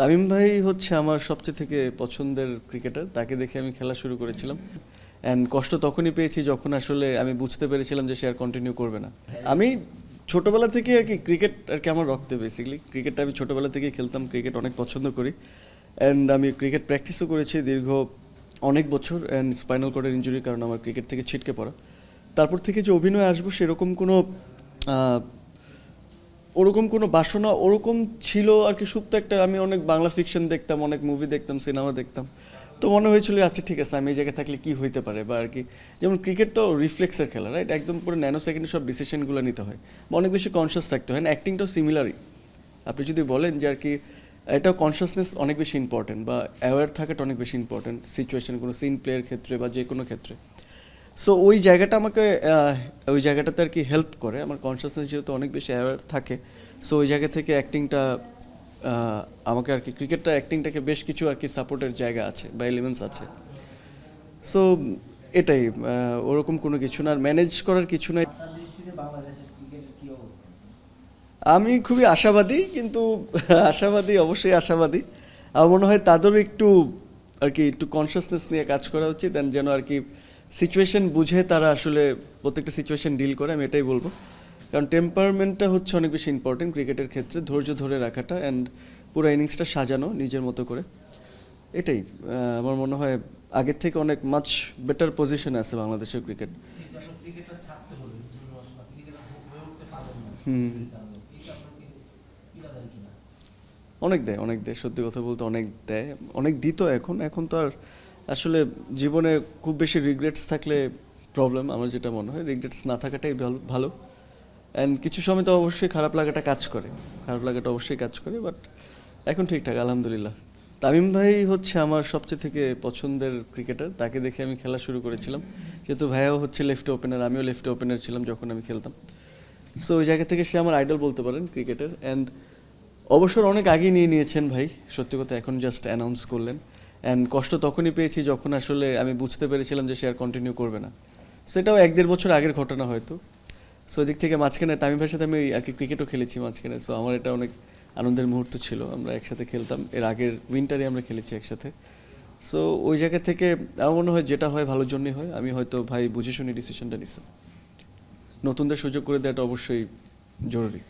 তামিম ভাই হচ্ছে আমার সবচেয়ে থেকে পছন্দের ক্রিকেটার। তাকে দেখে আমি খেলা শুরু করেছিলাম অ্যান্ড কষ্ট তখনই পেয়েছি যখন আসলে আমি বুঝতে পেরেছিলাম যে সে আর কন্টিনিউ করবে না। আমি ছোটোবেলা থেকে আর কি ক্রিকেট আর কি আমার রক্তে, বেসিক্যালি ক্রিকেটটা আমি ছোটোবেলা থেকেই খেলতাম, ক্রিকেট অনেক পছন্দ করি অ্যান্ড আমি ক্রিকেট প্র্যাকটিসও করেছি দীর্ঘ অনেক বছর অ্যান্ড স্পাইনাল কর্ডের ইনজুরির কারণে আমার ক্রিকেট থেকে ছিটকে পড়া। তারপর থেকে যে অভিনয়ে আসবো সেরকম কোনো ওরকম কোনো বাসনা ওরকম ছিল আর কি, সুপ্ত একটা। আমি অনেক বাংলা ফিকশন দেখতাম, অনেক মুভি দেখতাম, সিনেমা দেখতাম, তো মনে হয়েছিল আচ্ছা ঠিক আছে আমি এই জায়গায় থাকলে কি হইতে পারে বা আর কি। যেমন ক্রিকেট তো রিফ্লেক্সের খেলা, রাইট? একদম পুরো ন্যানো সেকেন্ডে সব ডিসিশনগুলো নিতে হয় বা অনেক বেশি কনসিয়াস থাকতে হয়। অ্যাক্টিংটাও সিমিলারই। আপনি যদি বলেন যে আর কি এটাও কনসিয়াসনেস অনেক বেশি ইম্পর্টেন্ট বা অ্যাওয়্যার থাকাটা অনেক বেশি ইম্পর্টেন্ট সিচুয়েশন, কোনো সিন প্লেয়ের ক্ষেত্রে বা যে কোনো ক্ষেত্রে। সো ওই জায়গাটা আমাকে ওই জায়গাটাতে আর কি হেল্প করে, আমার কনসিয়াসনেস যেহেতু অনেক বেশি অ্যাওয়্যার থাকে। সো ওই জায়গা থেকে অ্যাক্টিংটা আমাকে আর কি ক্রিকেটটা অ্যাক্টিংটাকে বেশ কিছু আর কি সাপোর্টের জায়গা আছে বা এলিমেন্টস আছে। সো এটাই, ওরকম কোনো কিছু না, আর ম্যানেজ করার কিছু নাই। আমি খুবই আশাবাদী, কিন্তু আশাবাদী, অবশ্যই আশাবাদী। আমার মনে হয় তাদেরও একটু আর কি একটু কনসিয়াসনেস নিয়ে কাজ করা উচিত অ্যান্ড যেন আর কি সিচুয়েশন বুঝে তারা আসলে প্রত্যেকটা সিচুয়েশন ডিল করে, আমি এটাই বলবো। কারণ টেম্পারমেন্টটা হচ্ছে অনেক বেশি ইম্পর্টেন্ট ক্রিকেটের ক্ষেত্রে, ধৈর্য ধরে রাখাটা অ্যান্ড পুরো ইনিংসটা সাজানো নিজের মতো করে। এটাই আমার মনে হয় আগের থেকে অনেক মাচ বেটার পজিশনে আছে বাংলাদেশের ক্রিকেট। হুম, অনেক দেয়, অনেক দেয়, সত্যি কথা বলতে অনেক দেয়, অনেক দিত। এখন এখন তো আর আসলে জীবনে খুব বেশি রিগ্রেটস থাকলে প্রবলেম। আমার যেটা মনে হয় রিগ্রেটস না থাকাটাই ভালো। অ্যান্ড কিছু সময় তো অবশ্যই খারাপ লাগাটা কাজ করে, খারাপ লাগাটা অবশ্যই কাজ করে, বাট এখন ঠিকঠাক আলহামদুলিল্লাহ। তামিম ভাই হচ্ছে আমার সবচেয়ে থেকে পছন্দের ক্রিকেটার। তাকে দেখে আমি খেলা শুরু করেছিলাম, যেহেতু ভাইয়াও হচ্ছে লেফট ওপেনার, আমিও লেফট ওপেনার ছিলাম যখন আমি খেলতাম। সো ওই জায়গা থেকে সে আমার আইডল বলতে পারেন ক্রিকেটের। অ্যান্ড অবসর অনেক আগেই নিয়ে নিয়েছেন ভাই, সত্যি কথা, এখন জাস্ট অ্যানাউন্স করলেন। অ্যান্ড কষ্ট তখনই পেয়েছি যখন আসলে আমি বুঝতে পেরেছিলাম যে সে আর কন্টিনিউ করবে না। সেটাও 1-1.5 বছর আগের ঘটনা হয়তো। সো এদিক থেকে মাঝখানে তামিম ভাইয়ের সাথে আমি আর কি ক্রিকেটও খেলেছি মাঝখানে। সো আমার এটা অনেক আনন্দের মুহূর্ত ছিল, আমরা একসাথে খেলতাম, এর আগের উইন্টারে আমরা খেলেছি একসাথে। সো ওই জায়গা থেকে আমার মনে হয় যেটা হয় ভালোর জন্যই হয়। আমি হয়তো ভাই বুঝে শুনে ডিসিশনটা নিচ্ছি, নতুনদের সুযোগ করে দেওয়াটা অবশ্যই জরুরি।